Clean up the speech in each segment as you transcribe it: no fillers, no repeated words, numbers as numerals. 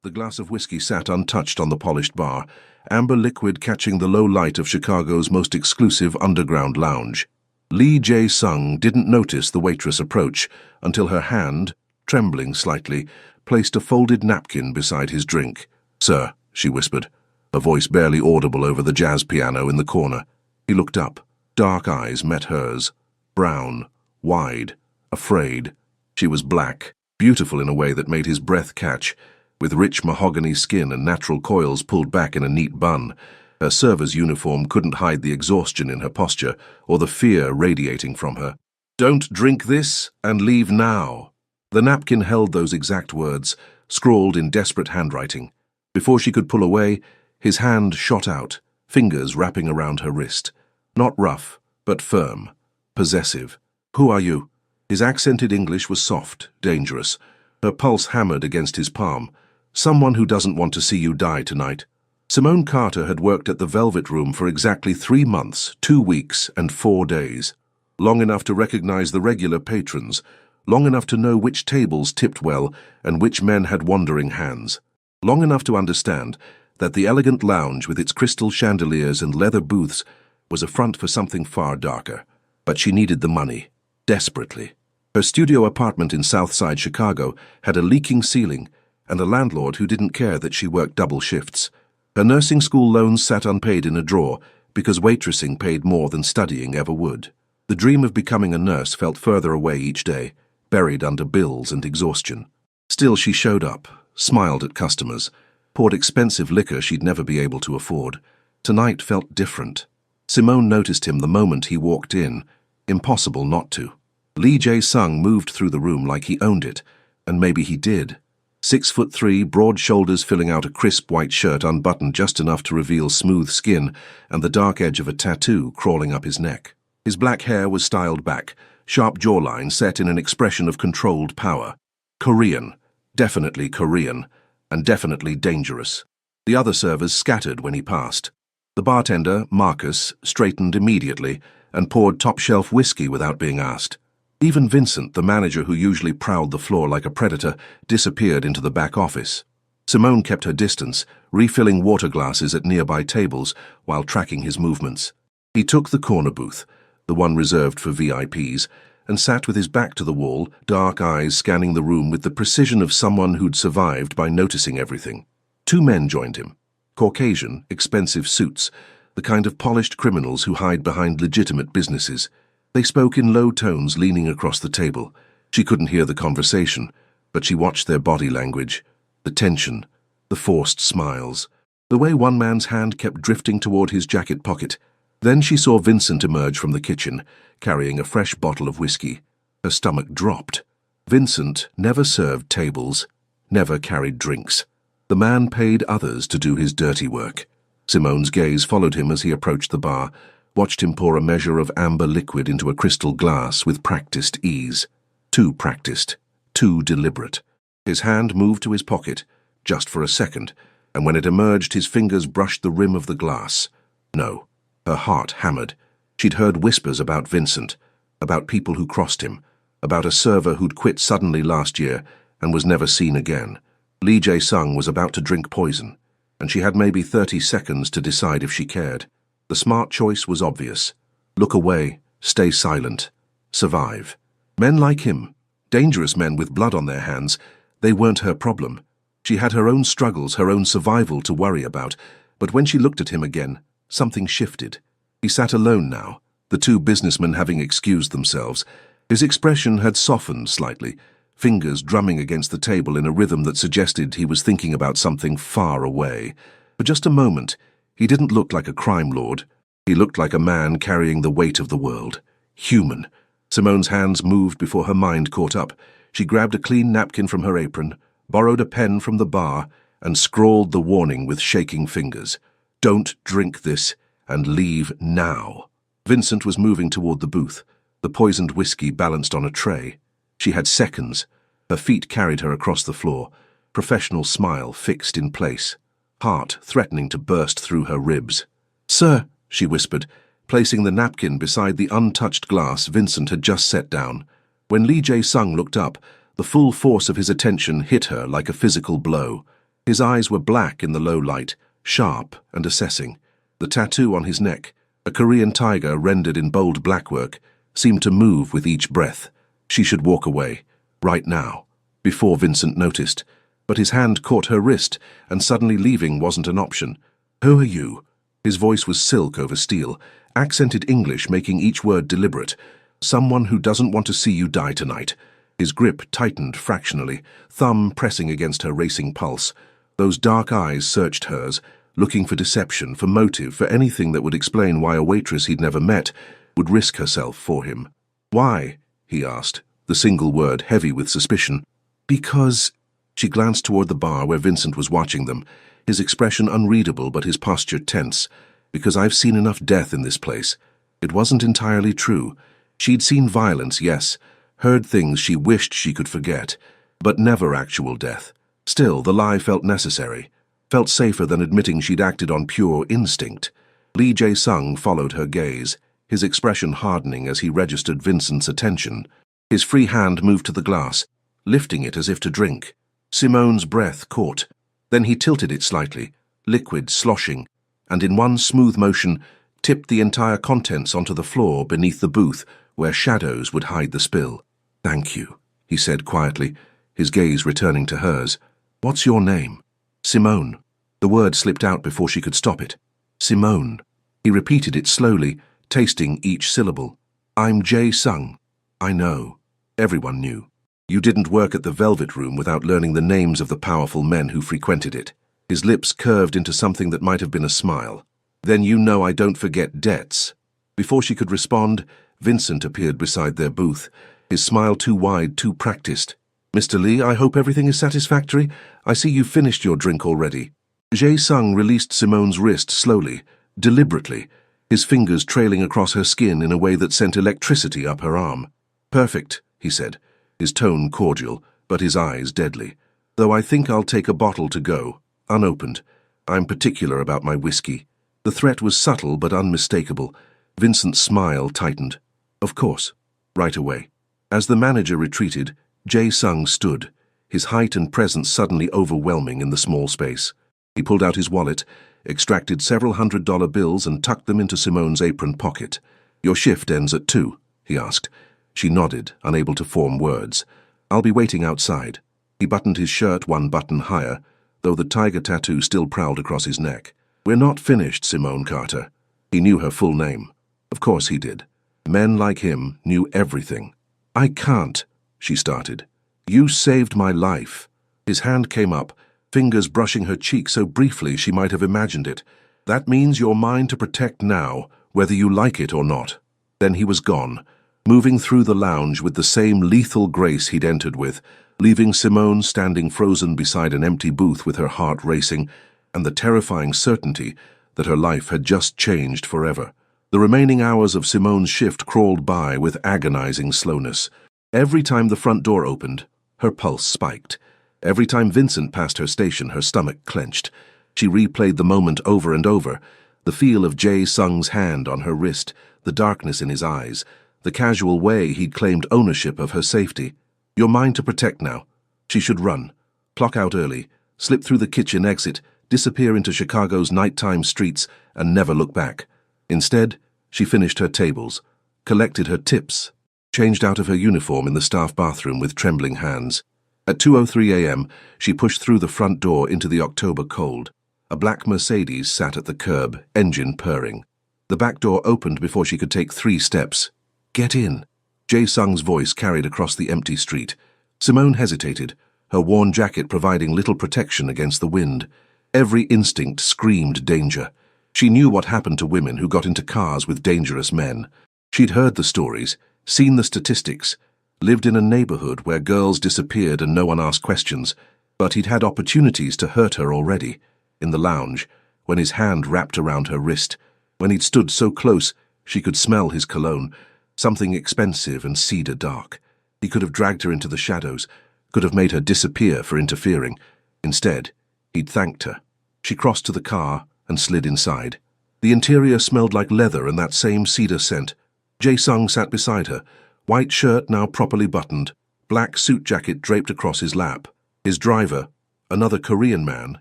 The glass of whiskey sat untouched on the polished bar, amber liquid catching the low light of Chicago's most exclusive underground lounge. Lee Jae-sung didn't notice the waitress approach until her hand, trembling slightly, placed a folded napkin beside his drink. "Sir," she whispered, a voice barely audible over the jazz piano in the corner. He looked up. Dark eyes met hers. Brown, wide, afraid. She was black, beautiful in a way that made his breath catch, with rich mahogany skin and natural coils pulled back in a neat bun. Her server's uniform couldn't hide the exhaustion in her posture or the fear radiating from her. "Don't drink this and leave now." The napkin held those exact words, scrawled in desperate handwriting. Before she could pull away, his hand shot out, fingers wrapping around her wrist. Not rough, but firm, possessive. "Who are you?" His accented English was soft, dangerous. Her pulse hammered against his palm. "Someone who doesn't want to see you die tonight." Simone Carter had worked at the Velvet Room for exactly 3 months, 2 weeks, and 4 days. Long enough to recognize the regular patrons, long enough to know which tables tipped well and which men had wandering hands. Long enough to understand that the elegant lounge with its crystal chandeliers and leather booths was a front for something far darker. But she needed the money, desperately. Her studio apartment in Southside Chicago had a leaking ceiling and a landlord who didn't care that she worked double shifts. Her nursing school loans sat unpaid in a drawer because waitressing paid more than studying ever would. The dream of becoming a nurse felt further away each day, buried under bills and exhaustion. Still, she showed up, smiled at customers, poured expensive liquor she'd never be able to afford. Tonight felt different. Simone noticed him the moment he walked in. Impossible not to. Lee Jae-sung moved through the room like he owned it, and maybe he did. 6'3", broad shoulders filling out a crisp white shirt unbuttoned just enough to reveal smooth skin and the dark edge of a tattoo crawling up his neck. His black hair was styled back, sharp jawline set in an expression of controlled power. Korean, definitely Korean, and definitely dangerous. The other servers scattered when he passed. The bartender, Marcus, straightened immediately and poured top-shelf whiskey without being asked. Even Vincent, the manager who usually prowled the floor like a predator, disappeared into the back office. Simone kept her distance, refilling water glasses at nearby tables while tracking his movements. He took the corner booth, the one reserved for VIPs, and sat with his back to the wall, dark eyes scanning the room with the precision of someone who'd survived by noticing everything. 2 men joined him. Caucasian, expensive suits, the kind of polished criminals who hide behind legitimate businesses. They spoke in low tones, leaning across the table. She couldn't hear the conversation, but she watched their body language, the tension, the forced smiles, the way one man's hand kept drifting toward his jacket pocket. Then she saw Vincent emerge from the kitchen, carrying a fresh bottle of whiskey. Her stomach dropped. Vincent never served tables, never carried drinks. The man paid others to do his dirty work. Simone's gaze followed him as he approached the bar, watched him pour a measure of amber liquid into a crystal glass with practiced ease. Too practiced, too deliberate. His hand moved to his pocket, just for a second, and when it emerged, his fingers brushed the rim of the glass. No. Her heart hammered. She'd heard whispers about Vincent, about people who crossed him, about a server who'd quit suddenly last year and was never seen again. Lee Jae-sung was about to drink poison, and she had maybe 30 seconds to decide if she cared. The smart choice was obvious. Look away, stay silent, survive. Men like him, dangerous men with blood on their hands, they weren't her problem. She had her own struggles, her own survival to worry about, but when she looked at him again, something shifted. He sat alone now, the 2 businessmen having excused themselves. His expression had softened slightly, fingers drumming against the table in a rhythm that suggested he was thinking about something far away. For just a moment, he didn't look like a crime lord. He looked like a man carrying the weight of the world. Human. Simone's hands moved before her mind caught up. She grabbed a clean napkin from her apron, borrowed a pen from the bar, and scrawled the warning with shaking fingers. "Don't drink this, and leave now." Vincent was moving toward the booth, the poisoned whiskey balanced on a tray. She had seconds. Her feet carried her across the floor, professional smile fixed in place, heart threatening to burst through her ribs. "Sir," she whispered, placing the napkin beside the untouched glass Vincent had just set down. When Lee Jae-sung looked up, the full force of his attention hit her like a physical blow. His eyes were black in the low light, sharp and assessing. The tattoo on his neck, a Korean tiger rendered in bold blackwork, seemed to move with each breath. She should walk away, right now, before Vincent noticed. But his hand caught her wrist, and suddenly leaving wasn't an option. "Who are you?" His voice was silk over steel, accented English making each word deliberate. "Someone who doesn't want to see you die tonight." His grip tightened fractionally, thumb pressing against her racing pulse. Those dark eyes searched hers, looking for deception, for motive, for anything that would explain why a waitress he'd never met would risk herself for him. "Why?" he asked, the single word heavy with suspicion. "Because—" She glanced toward the bar where Vincent was watching them, his expression unreadable but his posture tense. "Because I've seen enough death in this place." It wasn't entirely true. She'd seen violence, yes, heard things she wished she could forget, but never actual death. Still, the lie felt necessary, felt safer than admitting she'd acted on pure instinct. Lee Jae-sung followed her gaze, his expression hardening as he registered Vincent's attention. His free hand moved to the glass, lifting it as if to drink. Simone's breath caught. Then he tilted it slightly, liquid sloshing, and in one smooth motion tipped the entire contents onto the floor beneath the booth where shadows would hide the spill. "Thank you," he said quietly, his gaze returning to hers. "What's your name?" "Simone." The word slipped out before she could stop it. "Simone." He repeated it slowly, tasting each syllable. "I'm Jae-sung." "I know." Everyone knew. "You didn't work at the Velvet Room without learning the names of the powerful men who frequented it." His lips curved into something that might have been a smile. "Then you know I don't forget debts." Before she could respond, Vincent appeared beside their booth, his smile too wide, too practiced. "Mr. Lee, I hope everything is satisfactory. I see you've finished your drink already." Jae-sung released Simone's wrist slowly, deliberately, his fingers trailing across her skin in a way that sent electricity up her arm. "Perfect," he said, his tone cordial, but his eyes deadly. "Though I think I'll take a bottle to go, unopened. I'm particular about my whiskey." The threat was subtle but unmistakable. Vincent's smile tightened. "Of course. Right away." As the manager retreated, Jae-sung stood, his height and presence suddenly overwhelming in the small space. He pulled out his wallet, extracted several $100 bills and tucked them into Simone's apron pocket. "Your shift ends at 2, he asked. She nodded, unable to form words. "I'll be waiting outside." He buttoned his shirt one button higher, though the tiger tattoo still prowled across his neck. "We're not finished, Simone Carter." He knew her full name. Of course he did. Men like him knew everything. "I can't," she started. "You saved my life." His hand came up, fingers brushing her cheek so briefly she might have imagined it. "That means you're mine to protect now, whether you like it or not." Then he was gone, moving through the lounge with the same lethal grace he'd entered with, leaving Simone standing frozen beside an empty booth with her heart racing and the terrifying certainty that her life had just changed forever. The remaining hours of Simone's shift crawled by with agonizing slowness. Every time the front door opened, her pulse spiked. Every time Vincent passed her station, her stomach clenched. She replayed the moment over and over, the feel of Jae-sung's hand on her wrist, the darkness in his eyes, the casual way he'd claimed ownership of her safety. "You're mine to protect now." She should run, clock out early, slip through the kitchen exit, disappear into Chicago's nighttime streets, and never look back. Instead, she finished her tables, collected her tips, changed out of her uniform in the staff bathroom with trembling hands. At 2:03 a.m., she pushed through the front door into the October cold. A black Mercedes sat at the curb, engine purring. The back door opened before she could take 3 steps. "Get in." Jae-sung's voice carried across the empty street. Simone hesitated, her worn jacket providing little protection against the wind. Every instinct screamed danger. She knew what happened to women who got into cars with dangerous men. She'd heard the stories, seen the statistics, lived in a neighborhood where girls disappeared and no one asked questions, but he'd had opportunities to hurt her already. In the lounge, when his hand wrapped around her wrist, when he'd stood so close she could smell his cologne, something expensive and cedar dark. He could have dragged her into the shadows, could have made her disappear for interfering. Instead, he'd thanked her. She crossed to the car and slid inside. The interior smelled like leather and that same cedar scent. Jae-sung sat beside her, white shirt now properly buttoned, black suit jacket draped across his lap. His driver, Another Korean man,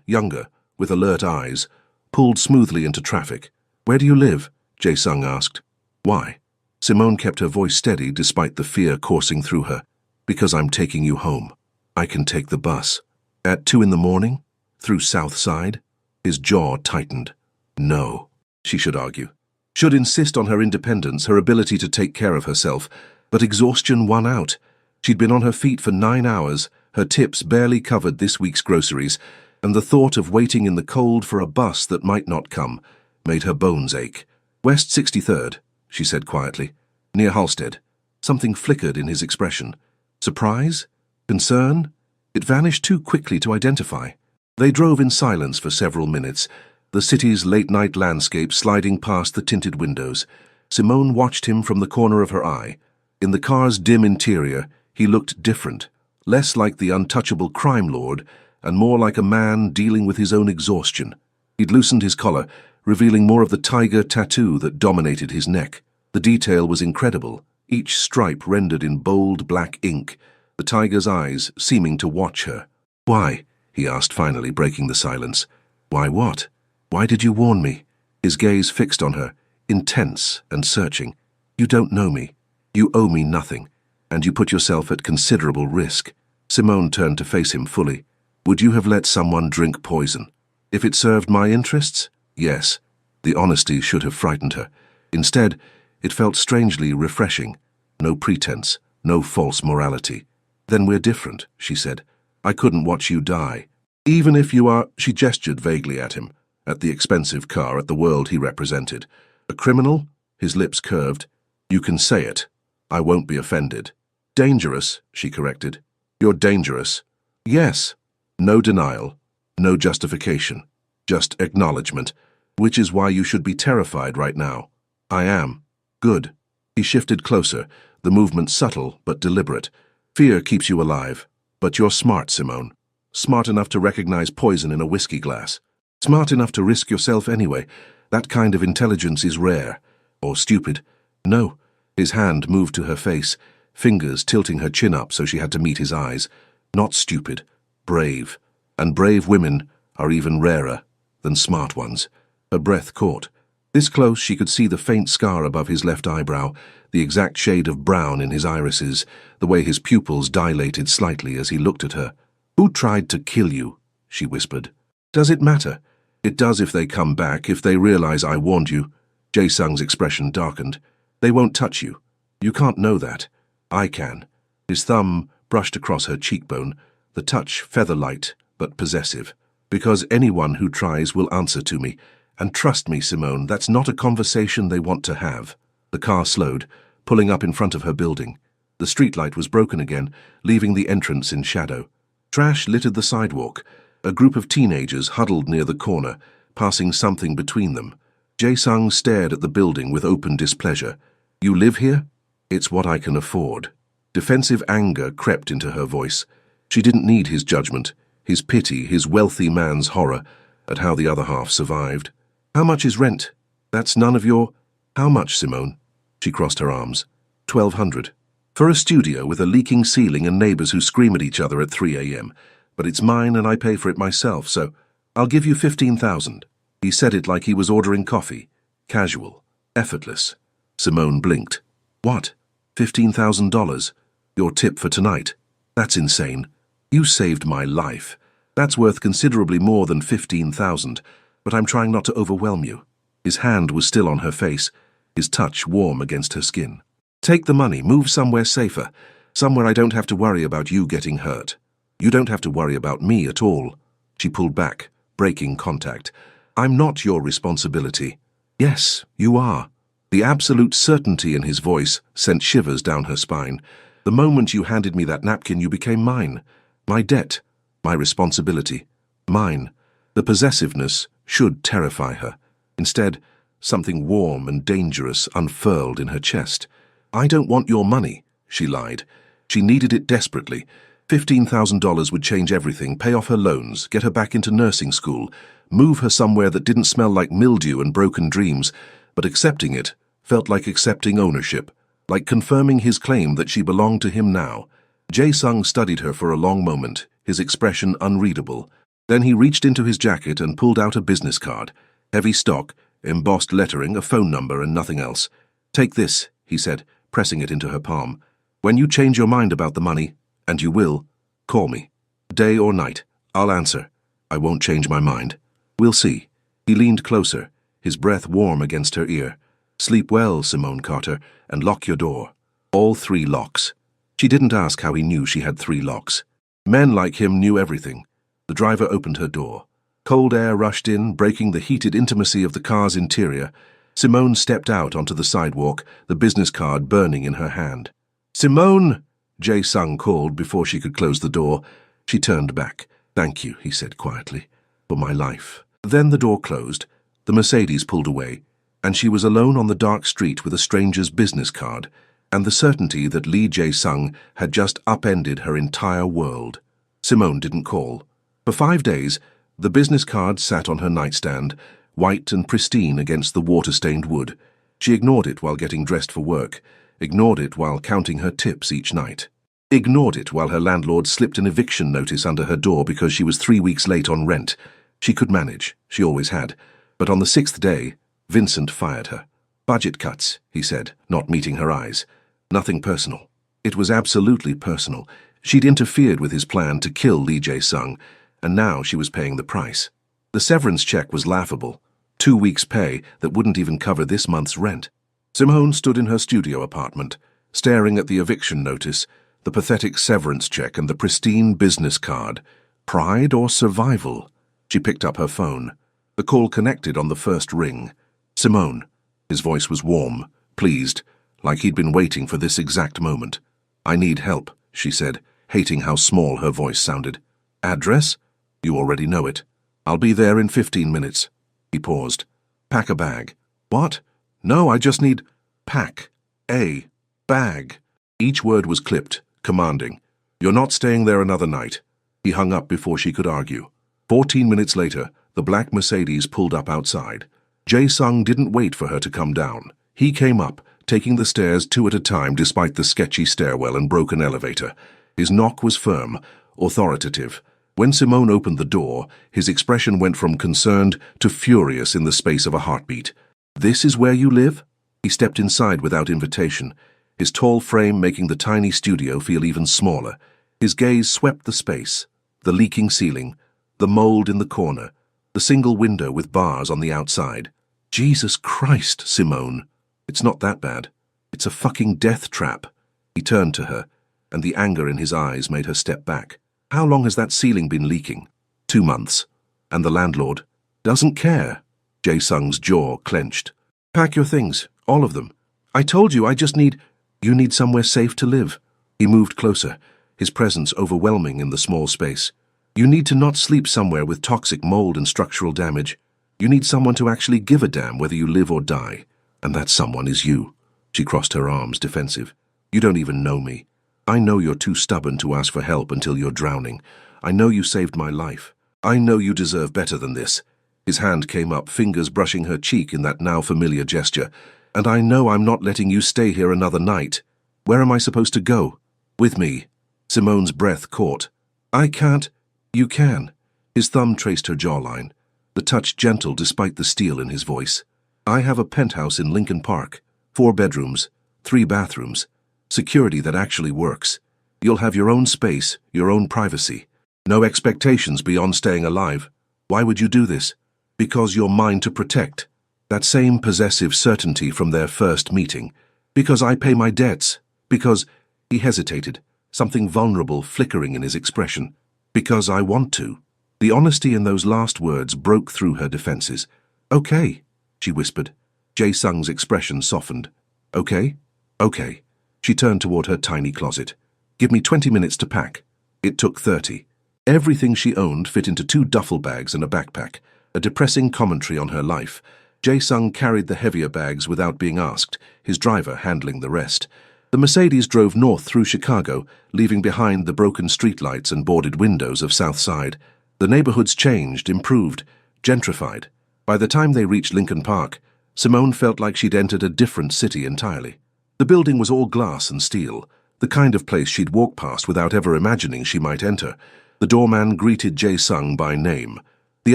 younger, with alert eyes, pulled smoothly into traffic. "Where do you live?" Jae-sung asked. "Why?" Simone kept her voice steady despite the fear coursing through her. "Because I'm taking you home. I can take the bus." "At 2 in the morning? Through South Side?" His jaw tightened. No, she should argue. Should insist on her independence, her ability to take care of herself, but exhaustion won out. She'd been on her feet for 9 hours, her tips barely covered this week's groceries, and the thought of waiting in the cold for a bus that might not come made her bones ache. "West 63rd, she said quietly. "Near Halstead." Something flickered in his expression. Surprise? Concern? It vanished too quickly to identify. They drove in silence for several minutes, the city's late-night landscape sliding past the tinted windows. Simone watched him from the corner of her eye. In the car's dim interior, he looked different, less like the untouchable crime lord, and more like a man dealing with his own exhaustion. He'd loosened his collar, revealing more of the tiger tattoo that dominated his neck. The detail was incredible, each stripe rendered in bold black ink, the tiger's eyes seeming to watch her. "Why?" he asked, finally breaking the silence. "Why what? Why did you warn me?" His gaze fixed on her, intense and searching. "You don't know me. You owe me nothing, and you put yourself at considerable risk." Simone turned to face him fully. "Would you have let someone drink poison? If it served my interests? Yes." The honesty should have frightened her. Instead, it felt strangely refreshing. No pretense, no false morality. "Then we're different," she said. "I couldn't watch you die. Even if you are—" She gestured vaguely at him, at the expensive car, at the world he represented. "A criminal?" His lips curved. "You can say it. I won't be offended." "Dangerous," she corrected. "You're dangerous." "Yes." No denial, no justification, just acknowledgement, which is why you should be terrified right now. "I am." "Good." He shifted closer, the movement subtle but deliberate. "Fear keeps you alive. But you're smart, Simone. Smart enough to recognize poison in a whiskey glass. Smart enough to risk yourself anyway. That kind of intelligence is rare. Or stupid. No." His hand moved to her face, fingers tilting her chin up so she had to meet his eyes. "Not stupid. Brave. And brave women are even rarer than smart ones." Her breath caught. This close, she could see the faint scar above his left eyebrow, the exact shade of brown in his irises, the way his pupils dilated slightly as he looked at her. "Who tried to kill you?" she whispered. "Does it matter?" "It does if they come back, if they realize I warned you." Jae-sung's expression darkened. "They won't touch you. You can't know that. I can." His thumb brushed across her cheekbone, the touch feather-light but possessive. "Because anyone who tries will answer to me. And trust me, Simone, that's not a conversation they want to have." The car slowed, pulling up in front of her building. The streetlight was broken again, leaving the entrance in shadow. Trash littered the sidewalk. A group of teenagers huddled near the corner, passing something between them. Jae-sung stared at the building with open displeasure. "You live here?" "It's what I can afford." Defensive anger crept into her voice. She didn't need his judgment, his pity, his wealthy man's horror at how the other half survived. "How much is rent?" "That's none of your—" "How much, Simone?" She crossed her arms. 1,200. "For a studio with a leaking ceiling and neighbors who scream at each other at 3 a.m. But it's mine and I pay for it myself, so I'll give you 15,000. He said it like he was ordering coffee. Casual. Effortless. Simone blinked. "What? $15,000? Your tip for tonight? That's insane. You saved my life. That's worth considerably more than 15,000, but I'm trying not to overwhelm you." His hand was still on her face, his touch warm against her skin. "Take the money, move somewhere safer, somewhere I don't have to worry about you getting hurt. You don't have to worry about me at all." She pulled back, breaking contact. "I'm not your responsibility." "Yes, you are." The absolute certainty in his voice sent shivers down her spine. "The moment you handed me that napkin, you became mine. My debt, my responsibility, mine." The possessiveness should terrify her. Instead, something warm and dangerous unfurled in her chest. "I don't want your money," she lied. She needed it desperately. $15,000 would change everything, pay off her loans, get her back into nursing school, move her somewhere that didn't smell like mildew and broken dreams, but accepting it felt like accepting ownership, like confirming his claim that she belonged to him now. Jae-sung studied her for a long moment, his expression unreadable. Then he reached into his jacket and pulled out a business card. Heavy stock, embossed lettering, a phone number, and nothing else. "Take this," he said, pressing it into her palm. "When you change your mind about the money, and you will, call me. Day or night, I'll answer. I won't change my mind. We'll see." He leaned closer, his breath warm against her ear. "Sleep well, Simone Carter, and lock your door. All 3 locks." She didn't ask how he knew she had 3 locks. Men like him knew everything. The driver opened her door. Cold air rushed in, breaking the heated intimacy of the car's interior. Simone stepped out onto the sidewalk, the business card burning in her hand. "Simone!" Jae-sung called before she could close the door. She turned back. "Thank you," he said quietly, "for my life." Then the door closed, the Mercedes pulled away, and she was alone on the dark street with a stranger's business card, and the certainty that Lee Jae-sung had just upended her entire world. Simone didn't call. For 5 days, the business card sat on her nightstand, white and pristine against the water-stained wood. She ignored it while getting dressed for work, ignored it while counting her tips each night, ignored it while her landlord slipped an eviction notice under her door because she was 3 weeks late on rent. She could manage, she always had, but on the 6th day, Vincent fired her. "Budget cuts," he said, not meeting her eyes. Nothing personal. It was absolutely personal. She'd interfered with his plan to kill Lee Jae-sung, and now she was paying the price. The severance check was laughable. 2 weeks' pay that wouldn't even cover this month's rent. Simone stood in her studio apartment, staring at the eviction notice, the pathetic severance check, and the pristine business card. Pride or survival? She picked up her phone. The call connected on the first ring. "Simone." His voice was warm, pleased, like he'd been waiting for this exact moment. "I need help," she said, hating how small her voice sounded. "Address? You already know it. I'll be there in 15 minutes. He paused. "Pack a bag." "What?" "No, I just need—" "Pack a bag." Each word was clipped, commanding. "You're not staying there another night." He hung up before she could argue. 14 minutes later, the black Mercedes pulled up outside. Jae-sung didn't wait for her to come down. He came up, taking the stairs 2 at a time despite the sketchy stairwell and broken elevator. His knock was firm, authoritative. When Simone opened the door, his expression went from concerned to furious in the space of a heartbeat. "This is where you live?" He stepped inside without invitation, his tall frame making the tiny studio feel even smaller. His gaze swept the space, the leaking ceiling, the mold in the corner, the single window with bars on the outside. "Jesus Christ, Simone. It's not that bad. It's a fucking death trap." He turned to her, and the anger in his eyes made her step back. "How long has that ceiling been leaking?" 2 months. "And the landlord doesn't care." Jae-sung's jaw clenched. "Pack your things, all of them. I told you I just need—" "You need somewhere safe to live." He moved closer, his presence overwhelming in the small space. "You need to not sleep somewhere with toxic mold and structural damage. You need someone to actually give a damn whether you live or die. And that someone is you." She crossed her arms, defensive. "You don't even know me. I know you're too stubborn to ask for help until you're drowning. I know you saved my life. I know you deserve better than this." His hand came up, fingers brushing her cheek in that now familiar gesture. "And I know I'm not letting you stay here another night. Where am I supposed to go?" "With me." Simone's breath caught. "I can't." "You can." His thumb traced her jawline, the touch gentle despite the steel in his voice. "I have a penthouse in Lincoln Park. 4 bedrooms, 3 bathrooms. Security that actually works. You'll have your own space, your own privacy. No expectations beyond staying alive. Why would you do this? Because you're mine to protect." That same possessive certainty from their first meeting. "Because I pay my debts. Because—" He hesitated, something vulnerable flickering in his expression. "Because I want to." The honesty in those last words broke through her defenses. "Okay," she whispered. Jae-sung's expression softened. "Okay? Okay." She turned toward her tiny closet. "Give me 20 minutes to pack." It took 30. Everything she owned fit into 2 duffel bags and a backpack, a depressing commentary on her life. Jae-sung carried the heavier bags without being asked, his driver handling the rest. The Mercedes drove north through Chicago, leaving behind the broken streetlights and boarded windows of South Side. The neighborhoods changed, improved, gentrified. By the time they reached Lincoln Park, Simone felt like she'd entered a different city entirely. The building was all glass and steel, the kind of place she'd walk past without ever imagining she might enter. The doorman greeted Jae-sung by name. The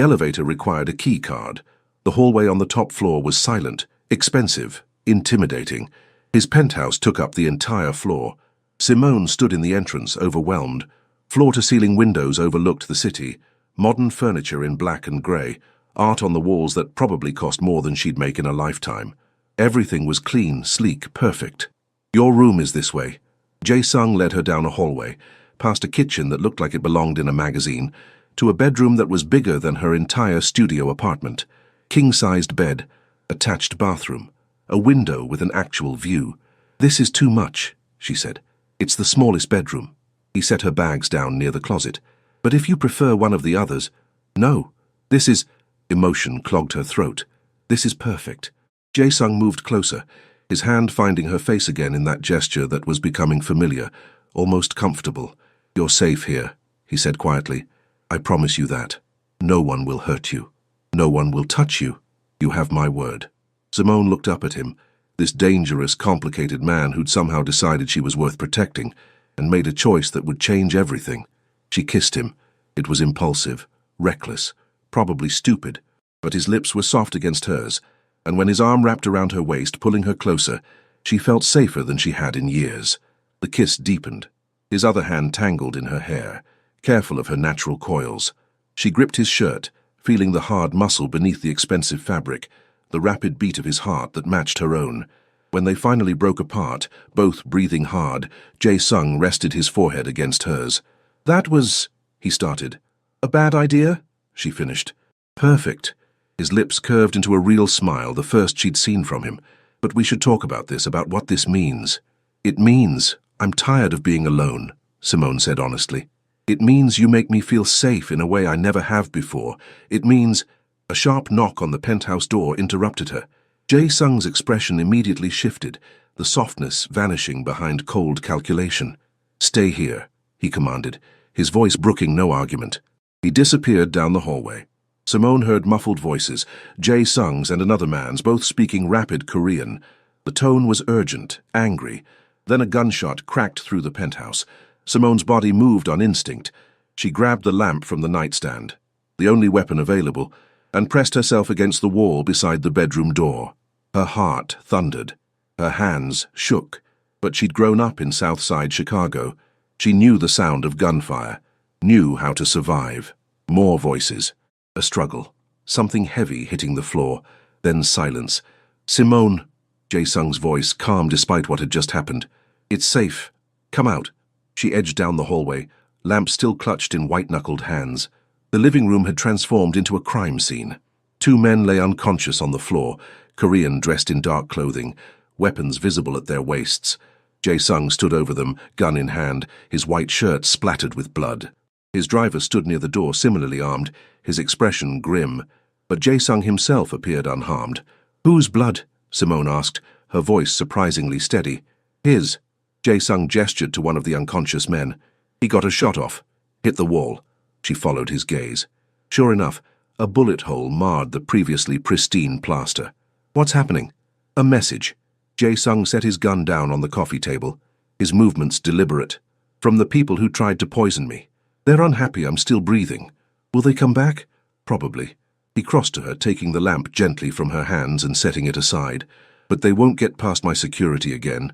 elevator required a key card. The hallway on the top floor was silent, expensive, intimidating. His penthouse took up the entire floor. Simone stood in the entrance, overwhelmed. Floor-to-ceiling windows overlooked the city, modern furniture in black and grey, art on the walls that probably cost more than she'd make in a lifetime. Everything was clean, sleek, perfect. "Your room is this way." Jae-sung led her down a hallway, past a kitchen that looked like it belonged in a magazine, to a bedroom that was bigger than her entire studio apartment. King-sized bed, attached bathroom, a window with an actual view. "This is too much," she said. "It's the smallest bedroom." He set her bags down near the closet. "But if you prefer one of the others—" "No, this is—" Emotion clogged her throat. "This is perfect." Jae-sung moved closer, his hand finding her face again in that gesture that was becoming familiar, almost comfortable. "You're safe here," he said quietly. "I promise you that. No one will hurt you. No one will touch you. You have my word." Simone looked up at him, this dangerous, complicated man who'd somehow decided she was worth protecting, and made a choice that would change everything. She kissed him. It was impulsive, reckless, probably stupid, but his lips were soft against hers, and when his arm wrapped around her waist, pulling her closer, she felt safer than she had in years. The kiss deepened. His other hand tangled in her hair, careful of her natural coils. She gripped his shirt, feeling the hard muscle beneath the expensive fabric, the rapid beat of his heart that matched her own. When they finally broke apart, both breathing hard, Jae-sung rested his forehead against hers. "That was—" he started. "A bad idea?" she finished. "Perfect." His lips curved into a real smile, the first she'd seen from him. "But we should talk about this, about what this means." "It means I'm tired of being alone," Simone said honestly. "It means you make me feel safe in a way I never have before. It means—" A sharp knock on the penthouse door interrupted her. Jae-sung's expression immediately shifted, the softness vanishing behind cold calculation. "Stay here," he commanded, his voice brooking no argument. He disappeared down the hallway. Simone heard muffled voices, Jae-sung's and another man's, both speaking rapid Korean. The tone was urgent, angry. Then a gunshot cracked through the penthouse. Simone's body moved on instinct. She grabbed the lamp from the nightstand, the only weapon available, and pressed herself against the wall beside the bedroom door. Her heart thundered. Her hands shook. But she'd grown up in South Side Chicago. She knew the sound of gunfire, knew how to survive. More voices. A struggle. Something heavy hitting the floor. Then silence. "Simone," Jae-sung's voice, calm despite what had just happened. "It's safe. Come out." She edged down the hallway, lamp still clutched in white-knuckled hands. The living room had transformed into a crime scene. Two men lay unconscious on the floor, Korean dressed in dark clothing, weapons visible at their waists. Jae-sung stood over them, gun in hand, his white shirt splattered with blood. His driver stood near the door, similarly armed, his expression grim. But Jae-sung himself appeared unharmed. "Whose blood?" Simone asked, her voice surprisingly steady. "His." Jae-sung gestured to one of the unconscious men. "He got a shot off. Hit the wall." She followed his gaze. Sure enough, a bullet hole marred the previously pristine plaster. "What's happening?" "A message." Jae-sung set his gun down on the coffee table, his movements deliberate. "From the people who tried to poison me. They're unhappy I'm still breathing. Will they come back? Probably." He crossed to her, taking the lamp gently from her hands and setting it aside. "But they won't get past my security again.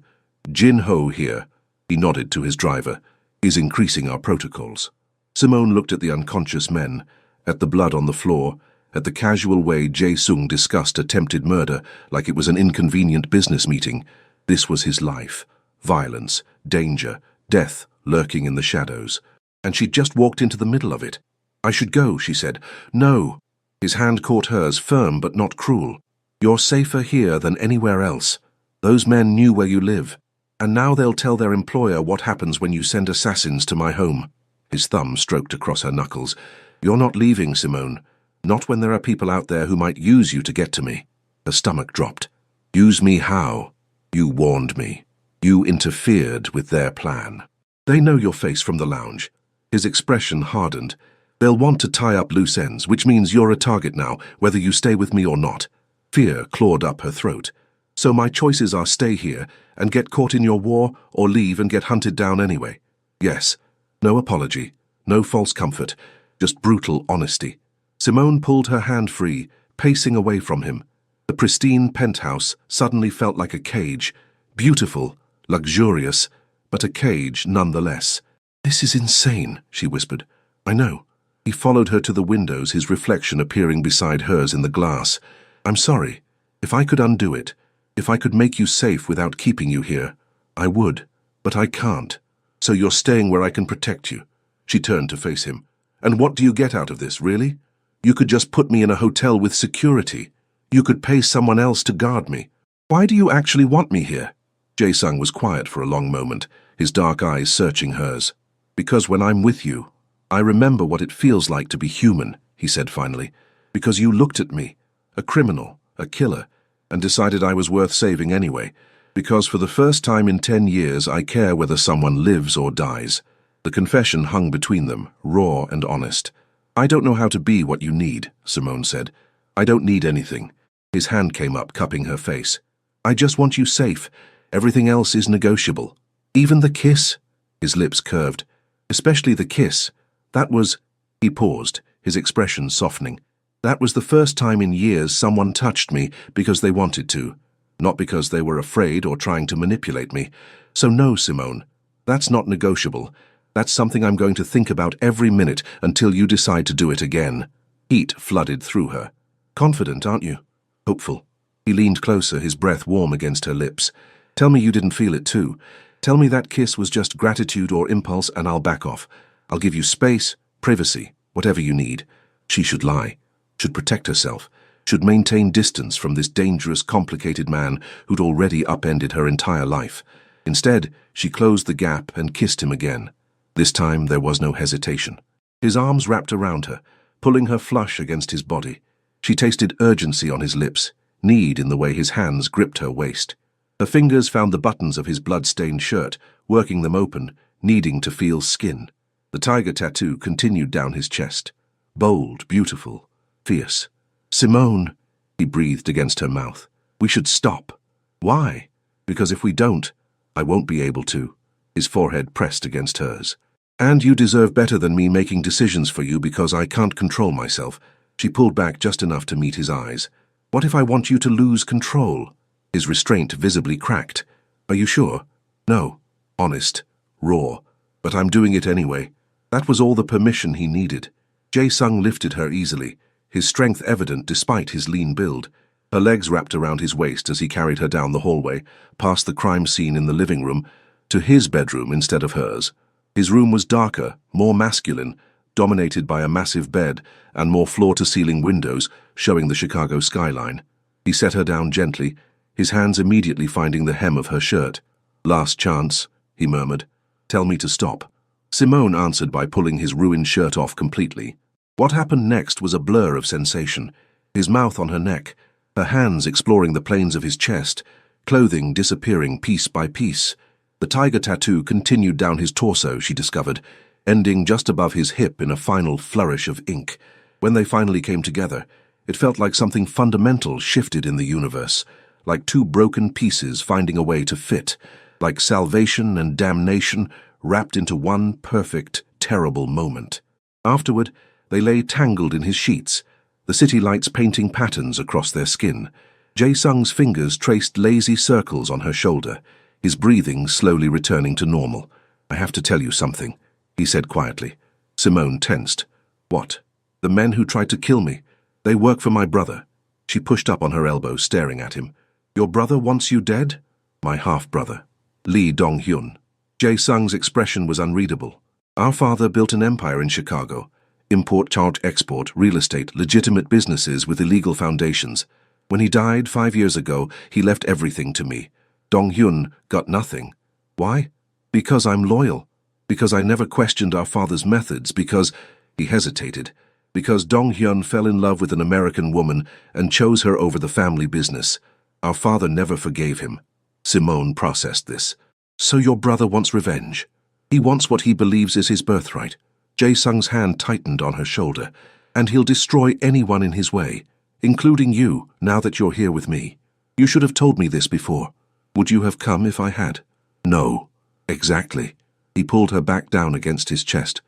Jin-ho here," he nodded to his driver, "is increasing our protocols." Simone looked at the unconscious men, at the blood on the floor, at the casual way Jae-sung discussed attempted murder like it was an inconvenient business meeting. This was his life. Violence, danger, death lurking in the shadows. And she'd just walked into the middle of it. "I should go," she said. "No." His hand caught hers, firm but not cruel. "You're safer here than anywhere else. Those men knew where you live. And now they'll tell their employer what happens when you send assassins to my home." His thumb stroked across her knuckles. "You're not leaving, Simone. Not when there are people out there who might use you to get to me." Her stomach dropped. "Use me how? You warned me. You interfered with their plan. They know your face from the lounge." His expression hardened. "They'll want to tie up loose ends, which means you're a target now, whether you stay with me or not." Fear clawed up her throat. "So my choices are stay here and get caught in your war, or leave and get hunted down anyway?" "Yes." No apology, No false comfort, just brutal honesty. Simone pulled her hand free, pacing away from him. The pristine penthouse suddenly felt like a cage, beautiful, luxurious, but a cage nonetheless. "This is insane," she whispered. "I know." He followed her to the windows, his reflection appearing beside hers in the glass. "I'm sorry. If I could undo it, if I could make you safe without keeping you here, I would, but I can't. So you're staying where I can protect you." She turned to face him. "And what do you get out of this, really? You could just put me in a hotel with security. You could pay someone else to guard me. Why do you actually want me here?" Jae-sung was quiet for a long moment, his dark eyes searching hers. "Because when I'm with you, I remember what it feels like to be human," he said finally. "Because you looked at me, a criminal, a killer, and decided I was worth saving anyway. Because for the first time in 10 years I care whether someone lives or dies." The confession hung between them, raw and honest. "I don't know how to be what you need," Simone said. "I don't need anything." His hand came up, cupping her face. "I just want you safe. Everything else is negotiable. Even the kiss." His lips curved. "Especially the kiss. That was—" He paused, his expression softening. "That was the first time in years someone touched me because they wanted to, not because they were afraid or trying to manipulate me. So no, Simone, that's not negotiable. That's something I'm going to think about every minute until you decide to do it again." Heat flooded through her. "Confident, aren't you? Hopeful." He leaned closer, his breath warm against her lips. "Tell me you didn't feel it too. Tell me that kiss was just gratitude or impulse and I'll back off. I'll give you space, privacy, whatever you need." She should lie, should protect herself, should maintain distance from this dangerous, complicated man who'd already upended her entire life. Instead, she closed the gap and kissed him again. This time there was no hesitation. His arms wrapped around her, pulling her flush against his body. She tasted urgency on his lips, need in the way his hands gripped her waist. Her fingers found the buttons of his blood-stained shirt, working them open, needing to feel skin. The tiger tattoo continued down his chest. Bold, beautiful, fierce. "Simone," he breathed against her mouth. "We should stop." "Why?" "Because if we don't, I won't be able to." His forehead pressed against hers. "And you deserve better than me making decisions for you because I can't control myself." She pulled back just enough to meet his eyes. "What if I want you to lose control?" His restraint visibly cracked. "Are you sure?" "No." Honest. Raw. "But I'm doing it anyway." That was all the permission he needed. Jae-sung lifted her easily, his strength evident despite his lean build. Her legs wrapped around his waist as he carried her down the hallway, past the crime scene in the living room, to his bedroom instead of hers. His room was darker, more masculine, dominated by a massive bed and more floor-to-ceiling windows showing the Chicago skyline. He set her down gently, his hands immediately finding the hem of her shirt. "Last chance," he murmured. "Tell me to stop." Simone answered by pulling his ruined shirt off completely. What happened next was a blur of sensation, his mouth on her neck, her hands exploring the planes of his chest, clothing disappearing piece by piece. The tiger tattoo continued down his torso, she discovered, ending just above his hip in a final flourish of ink. When they finally came together, it felt like something fundamental shifted in the universe, like two broken pieces finding a way to fit, like salvation and damnation wrapped into one perfect, terrible moment. Afterward, they lay tangled in his sheets, the city lights painting patterns across their skin. Jae-sung's fingers traced lazy circles on her shoulder, his breathing slowly returning to normal. "I have to tell you something," he said quietly. Simone tensed. "What?" "The men who tried to kill me. They work for my brother." She pushed up on her elbow, staring at him. "Your brother wants you dead?" "My half-brother. Lee Dong-hyun." Jae-sung's expression was unreadable. "Our father built an empire in Chicago. Import-export, real estate, legitimate businesses with illegal foundations. When he died 5 years ago, he left everything to me. Dong-hyun got nothing. Why? Because I'm loyal. Because I never questioned our father's methods. Because—" he hesitated. "Because Dong-hyun fell in love with an American woman and chose her over the family business. Our father never forgave him." Simone processed this. "So your brother wants revenge. He wants what he believes is his birthright." Jae-sung's hand tightened on her shoulder. "And he'll destroy anyone in his way, including you, now that you're here with me. You should have told me this before. Would you have come if I had?" "No." "Exactly." He pulled her back down against his chest.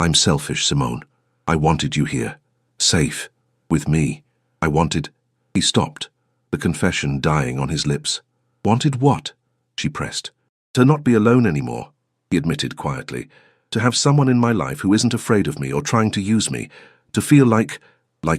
I'm selfish, Simone. I wanted you here. Safe. With me. I wanted... He stopped, the confession dying on his lips. Wanted what? She pressed. To not be alone anymore, he admitted quietly. To have someone in my life who isn't afraid of me or trying to use me. To feel like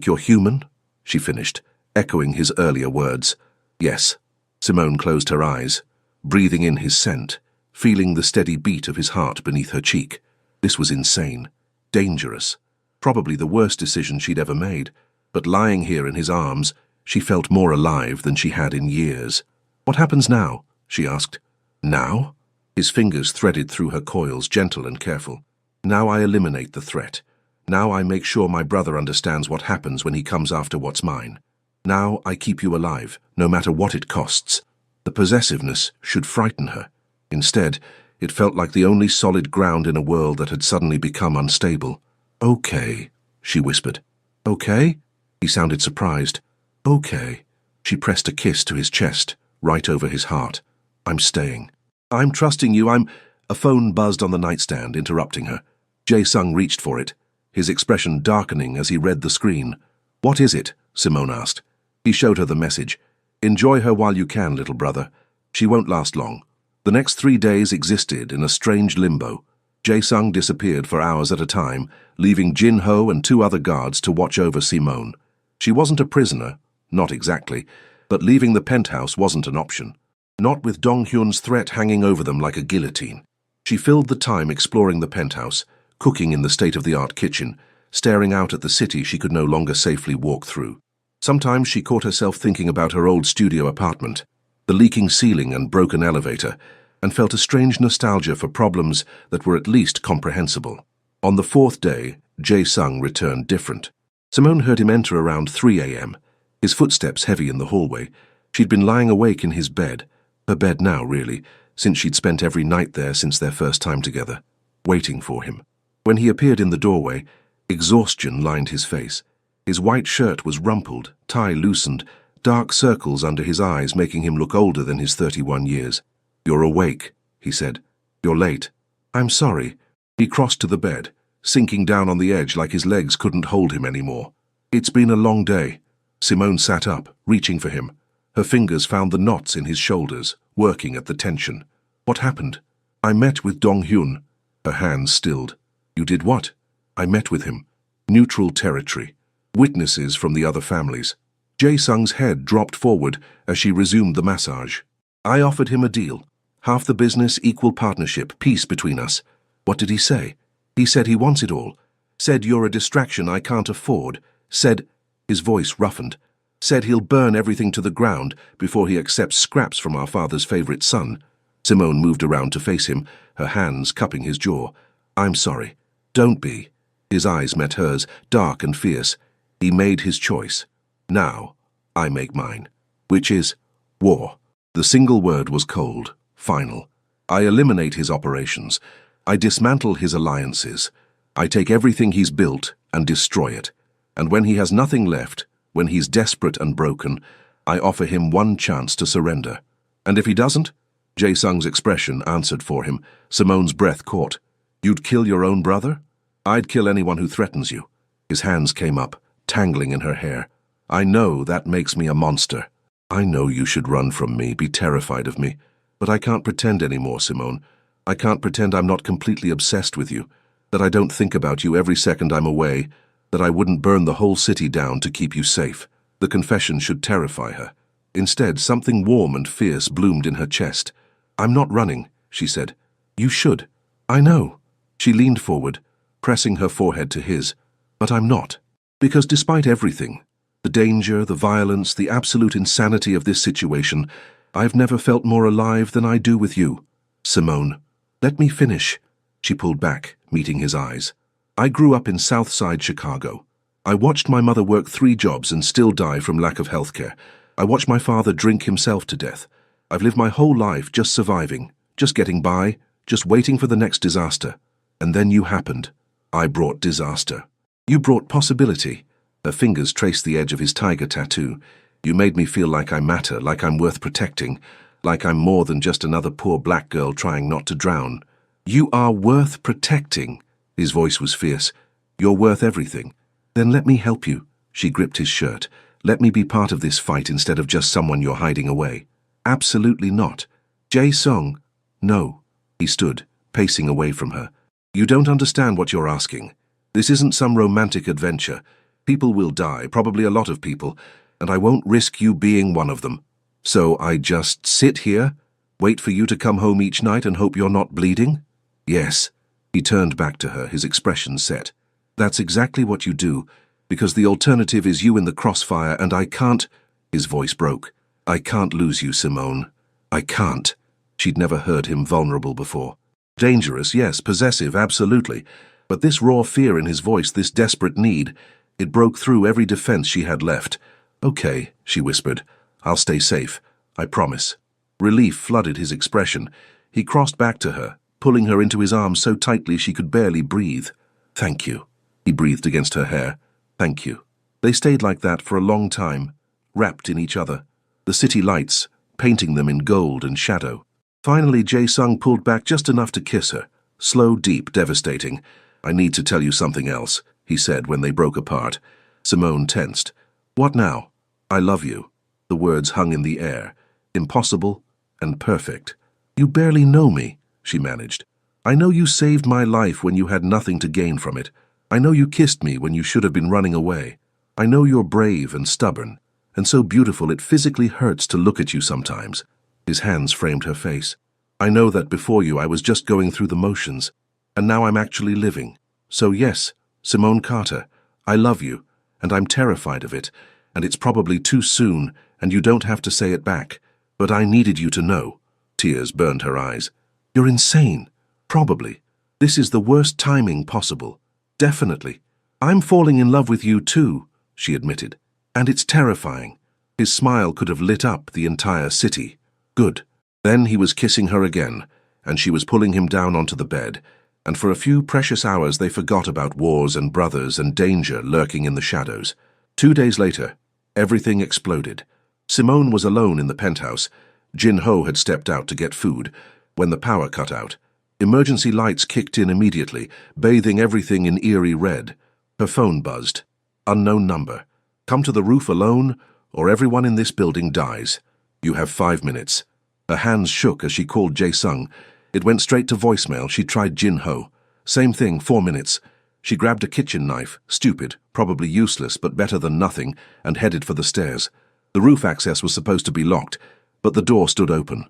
you're human, she finished, echoing his earlier words. Yes. Simone closed her eyes, breathing in his scent, feeling the steady beat of his heart beneath her cheek. This was insane, dangerous, probably the worst decision she'd ever made. But lying here in his arms, she felt more alive than she had in years. What happens now? She asked. Now? His fingers threaded through her coils, gentle and careful. Now I eliminate the threat. Now I make sure my brother understands what happens when he comes after what's mine. Now I keep you alive, no matter what it costs. The possessiveness should frighten her. Instead, it felt like the only solid ground in a world that had suddenly become unstable. Okay, she whispered. Okay? He sounded surprised. Okay. She pressed a kiss to his chest, right over his heart. I'm staying. I'm trusting you, A phone buzzed on the nightstand, interrupting her. Jae-sung reached for it, his expression darkening as he read the screen. What is it? Simone asked. He showed her the message. Enjoy her while you can, little brother. She won't last long. The next 3 days existed in a strange limbo. Jae-sung disappeared for hours at a time, leaving Jin-ho and 2 other guards to watch over Simone. She wasn't a prisoner, not exactly, but leaving the penthouse wasn't an option. Not with Dong-hyun's threat hanging over them like a guillotine. She filled the time exploring the penthouse, cooking in the state-of-the-art kitchen, staring out at the city she could no longer safely walk through. Sometimes she caught herself thinking about her old studio apartment, the leaking ceiling and broken elevator, and felt a strange nostalgia for problems that were at least comprehensible. On the 4th day, Jae-sung returned different. Simone heard him enter around 3 a.m., his footsteps heavy in the hallway. She'd been lying awake in his bed, her bed now, really, since she'd spent every night there since their first time together, waiting for him. When he appeared in the doorway, exhaustion lined his face. His white shirt was rumpled, tie loosened, dark circles under his eyes making him look older than his 31 years. You're awake, he said. You're late. I'm sorry. He crossed to the bed, sinking down on the edge like his legs couldn't hold him anymore. It's been a long day. Simone sat up, reaching for him. Her fingers found the knots in his shoulders, working at the tension. What happened? I met with Dong-hyun. Her hands stilled. You did what? I met with him. Neutral territory. Witnesses from the other families. Jae-sung's head dropped forward as she resumed the massage. I offered him a deal. Half the business, equal partnership, peace between us. What did he say? He said he wants it all. Said you're a distraction I can't afford. Said, his voice roughened, said he'll burn everything to the ground before he accepts scraps from our father's favorite son. Simone moved around to face him, her hands cupping his jaw. I'm sorry. Don't be. His eyes met hers, dark and fierce. He made his choice. Now, I make mine. Which is war. The single word was cold, final. I eliminate his operations. I dismantle his alliances. I take everything he's built and destroy it. And when he has nothing left, when he's desperate and broken, I offer him one chance to surrender. And if he doesn't? Jae-sung's expression answered for him. Simone's breath caught. You'd kill your own brother? I'd kill anyone who threatens you. His hands came up, tangling in her hair. I know that makes me a monster. I know you should run from me, be terrified of me. But I can't pretend anymore, Simone. I can't pretend I'm not completely obsessed with you, that I don't think about you every second I'm away, that I wouldn't burn the whole city down to keep you safe. The confession should terrify her. Instead, something warm and fierce bloomed in her chest. I'm not running, she said. You should. I know. She leaned forward, pressing her forehead to his. But I'm not. Because despite everything, the danger, the violence, the absolute insanity of this situation, I've never felt more alive than I do with you. Simone, let me finish. She pulled back, meeting his eyes. I grew up in South Side Chicago. I watched my mother work 3 jobs and still die from lack of health care. I watched my father drink himself to death. I've lived my whole life just surviving, just getting by, just waiting for the next disaster. And then you happened. I brought disaster. You brought possibility. Her fingers traced the edge of his tiger tattoo. You made me feel like I matter, like I'm worth protecting, like I'm more than just another poor black girl trying not to drown. You are worth protecting. His voice was fierce. "You're worth everything." "Then let me help you." She gripped his shirt. "Let me be part of this fight instead of just someone you're hiding away." "Absolutely not." "Jae-sung." "No." He stood, pacing away from her. "You don't understand what you're asking. This isn't some romantic adventure. People will die, probably a lot of people, and I won't risk you being one of them. So I just sit here, wait for you to come home each night and hope you're not bleeding?" "Yes." He turned back to her, his expression set. "That's exactly what you do, because the alternative is you in the crossfire, and I can't—" His voice broke. "I can't lose you, Simone. I can't." She'd never heard him vulnerable before. Dangerous, yes, possessive, absolutely. But this raw fear in his voice, this desperate need, it broke through every defense she had left. "Okay," she whispered. "I'll stay safe. I promise." Relief flooded his expression. He crossed back to her, pulling her into his arms so tightly she could barely breathe. "Thank you," he breathed against her hair. "Thank you." They stayed like that for a long time, wrapped in each other, the city lights painting them in gold and shadow. Finally, Jae-sung pulled back just enough to kiss her. Slow, deep, devastating. "I need to tell you something else," he said when they broke apart. Simone tensed. "What now?" "I love you." The words hung in the air, impossible and perfect. "You barely know me," she managed. "I know you saved my life when you had nothing to gain from it. I know you kissed me when you should have been running away. I know you're brave and stubborn, and so beautiful it physically hurts to look at you sometimes." His hands framed her face. "I know that before you I was just going through the motions, and now I'm actually living. So yes, Simone Carter, I love you, and I'm terrified of it, and it's probably too soon, and you don't have to say it back. But I needed you to know." Tears burned her eyes. "You're insane." "Probably. This is the worst timing possible. Definitely. I'm falling in love with you too," she admitted. "And it's terrifying." His smile could have lit up the entire city. "Good." Then he was kissing her again, and she was pulling him down onto the bed, and for a few precious hours they forgot about wars and brothers and danger lurking in the shadows. 2 days later, everything exploded. Simone was alone in the penthouse. Jin-ho had stepped out to get food when the power cut out. Emergency lights kicked in immediately, bathing everything in eerie red. Her phone buzzed. Unknown number. "Come to the roof alone, or everyone in this building dies. You have 5 minutes." Her hands shook as she called Jae-sung. It went straight to voicemail. She tried Jin-ho. Same thing, 4 minutes. She grabbed a kitchen knife, stupid, probably useless, but better than nothing, and headed for the stairs. The roof access was supposed to be locked, but the door stood open.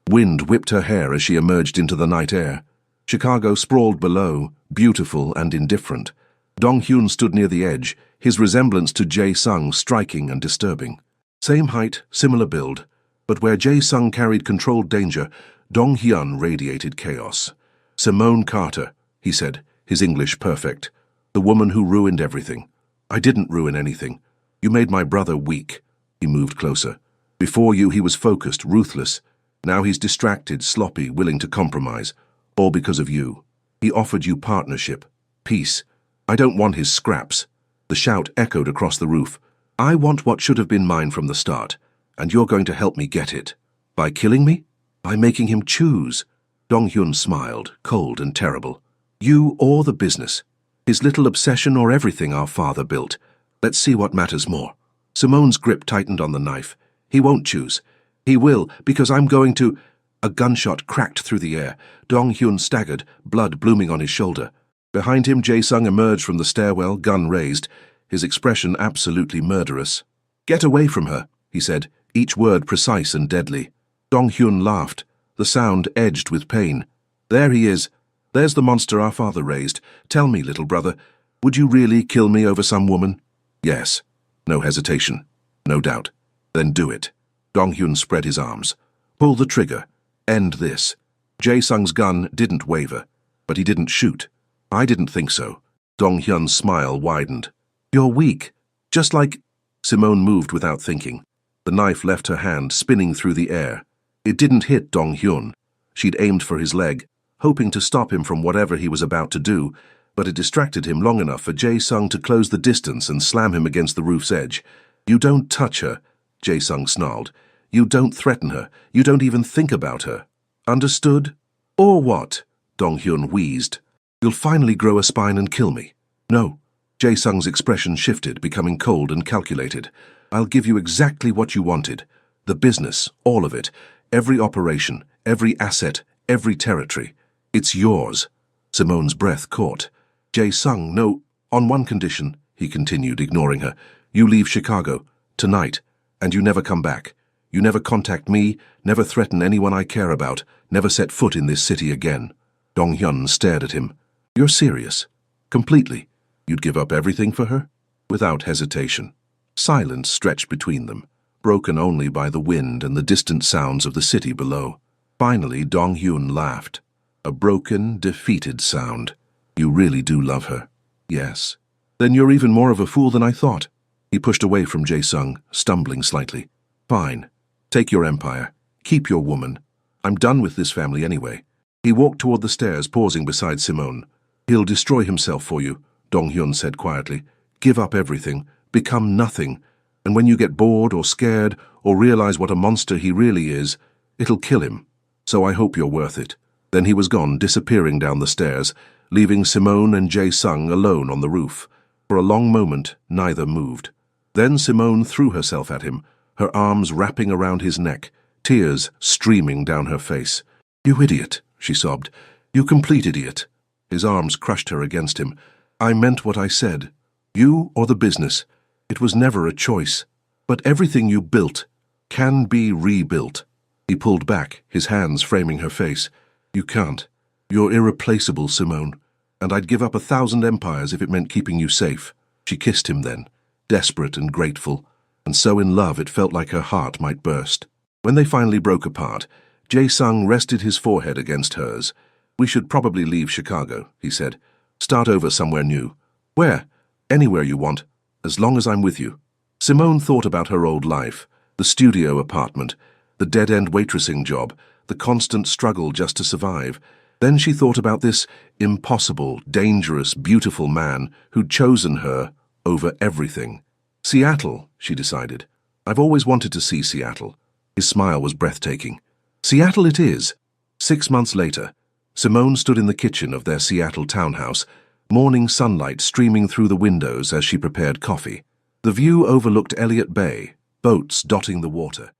Wind whipped her hair as she emerged into the night air. Chicago sprawled below, beautiful and indifferent. Dong-hyun stood near the edge, his resemblance to Jae-sung striking and disturbing. Same height, similar build, but where Jae-sung carried controlled danger, Dong-hyun radiated chaos. "Simone Carter," he said, his English perfect. "The woman who ruined everything." "I didn't ruin anything. You made my brother weak." He moved closer. "Before you he was focused, ruthless. Now he's distracted, sloppy, willing to compromise. All because of you. He offered you partnership, peace. I don't want his scraps." The shout echoed across the roof. "I want what should have been mine from the start, and you're going to help me get it. By killing me? By making him choose." Dong-hyun smiled, cold and terrible. "You or the business. His little obsession or everything our father built. Let's see what matters more." Simone's grip tightened on the knife. "He won't choose. He will, because I'm going to—" A gunshot cracked through the air. Dong-hyun staggered, blood blooming on his shoulder. Behind him, Jae-sung emerged from the stairwell, gun raised, his expression absolutely murderous. "Get away from her," he said, each word precise and deadly. Dong-hyun laughed, the sound edged with pain. "There he is. There's the monster our father raised. Tell me, little brother, would you really kill me over some woman?" "Yes." No hesitation. No doubt. "Then do it." Dong-hyun spread his arms. "Pull the trigger. End this." Jae-sung's gun didn't waver, but he didn't shoot. "I didn't think so." Dong-hyun's smile widened. "You're weak. Just like—" Simone moved without thinking. The knife left her hand, spinning through the air. It didn't hit Dong-hyun. She'd aimed for his leg, hoping to stop him from whatever he was about to do, but it distracted him long enough for Jae-sung to close the distance and slam him against the roof's edge. "You don't touch her," Jae-sung snarled. "You don't threaten her. You don't even think about her. Understood?" "Or what?" Dong-hyun wheezed. You'll finally grow a spine and kill me. No. Jae-sung's expression shifted, becoming cold and calculated. I'll give you exactly what you wanted. The business, all of it. Every operation, every asset, every territory. It's yours. Simone's breath caught. Jae-sung, no, on one condition, he continued, ignoring her. You leave Chicago, tonight, and you never come back. You never contact me, never threaten anyone I care about, never set foot in this city again. Dong-hyun stared at him. You're serious? Completely? You'd give up everything for her? Without hesitation. Silence stretched between them, broken only by the wind and the distant sounds of the city below. Finally, Dong-hyun laughed. A broken, defeated sound. You really do love her? Yes. Then you're even more of a fool than I thought. He pushed away from Jae-sung, stumbling slightly. Fine. Take your empire. Keep your woman. I'm done with this family anyway. He walked toward the stairs, pausing beside Simone. He'll destroy himself for you, Dong-hyun said quietly. Give up everything. Become nothing. And when you get bored or scared or realize what a monster he really is, it'll kill him. So I hope you're worth it. Then he was gone, disappearing down the stairs, leaving Simone and Jae-sung alone on the roof. For a long moment, neither moved. Then Simone threw herself at him, her arms wrapping around his neck, tears streaming down her face. You idiot, she sobbed. You complete idiot. His arms crushed her against him. I meant what I said. You or the business. It was never a choice. But everything you built can be rebuilt. He pulled back, his hands framing her face. You can't. You're irreplaceable, Simone. And I'd give up 1,000 empires if it meant keeping you safe. She kissed him then, desperate and grateful, and so in love it felt like her heart might burst. When they finally broke apart, Jae-sung rested his forehead against hers. We should probably leave Chicago, he said. Start over somewhere new. Where? Anywhere you want, as long as I'm with you. Simone thought about her old life, the studio apartment, the dead-end waitressing job, the constant struggle just to survive. Then she thought about this impossible, dangerous, beautiful man who'd chosen her over everything. Seattle, she decided. I've always wanted to see Seattle. His smile was breathtaking. Seattle it is. 6 months later, Simone stood in the kitchen of their Seattle townhouse, morning sunlight streaming through the windows as she prepared coffee. The view overlooked Elliott Bay, boats dotting the water.